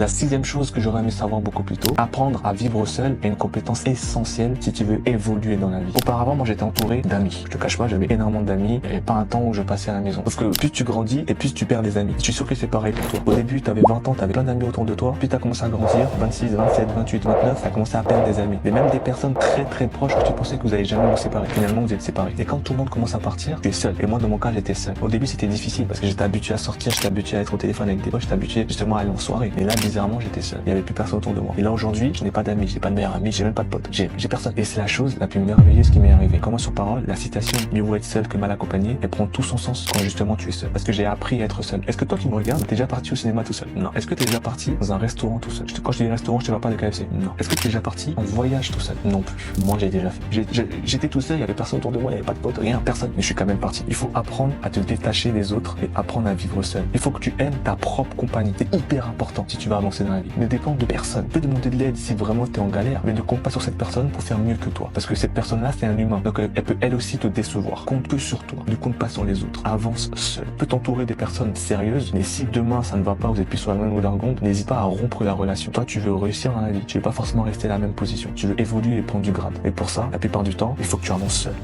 La sixième chose que j'aurais aimé savoir beaucoup plus tôt, apprendre à vivre seul est une compétence essentielle si tu veux évoluer dans la vie. Auparavant, moi j'étais entouré d'amis. Je te cache pas, j'avais énormément d'amis et pas un temps où je passais à la maison. Parce que plus tu grandis et plus tu perds des amis. Je suis sûr que c'est pareil pour toi. Au début, tu avais 20 ans, tu avais plein d'amis autour de toi. Puis tu as commencé à grandir, 26, 27, 28, 29, tu as commencé à perdre des amis. Et même des personnes très très proches que tu pensais que vous allez jamais vous séparer. Finalement, vous êtes séparés. Et quand tout le monde commence à partir, tu es seul. Et moi, dans mon cas, j'étais seul. Au début, c'était difficile parce que j'étais habitué à sortir, j'étais habitué à être au téléphone avec des potes, j'étais habitué justement à aller en soirée. Et là, bizarrement, j'étais seul. Il y avait plus personne autour de moi. Et là, aujourd'hui, je n'ai pas d'amis, j'ai pas de meilleurs amis, j'ai même pas de potes. J'ai personne. Et c'est la chose la plus merveilleuse qui m'est arrivée. Comment sur parole, la citation mieux vaut être seul que mal accompagné, elle prend tout son sens quand justement tu es seul. Parce que j'ai appris à être seul. Est-ce que toi qui me regardes, t'es déjà parti au cinéma tout seul? Non. Est-ce que t'es déjà parti dans un restaurant tout seul? Quand je dis restaurant, je te parle pas de KFC. Non. Est-ce que t'es déjà parti en voyage tout seul? Non plus. Moi, j'ai déjà fait. J'étais tout seul, il y avait personne autour de moi, il y avait pas de potes, rien, personne. Mais je suis quand même parti. Il faut apprendre à te détacher des autres et apprendre à vivre seul. Il faut que tu aimes ta propre compagnie. C'est hyper important si tu vas avancer dans la vie. Ne dépend de personne. Tu peux demander de l'aide si vraiment t'es en galère, mais ne compte pas sur cette personne pour faire mieux que toi. Parce que cette personne-là, c'est un humain. Donc elle peut elle aussi te décevoir. Compte que sur toi. Ne compte pas sur les autres. Avance seul. Tu peux t'entourer des personnes sérieuses, mais si demain ça ne va pas, vous êtes plus sur la même longueur d'onde, n'hésite pas à rompre la relation. Toi, tu veux réussir dans la vie. Tu veux pas forcément rester à la même position. Tu veux évoluer et prendre du grade. Et pour ça, la plupart du temps, il faut que tu avances seul.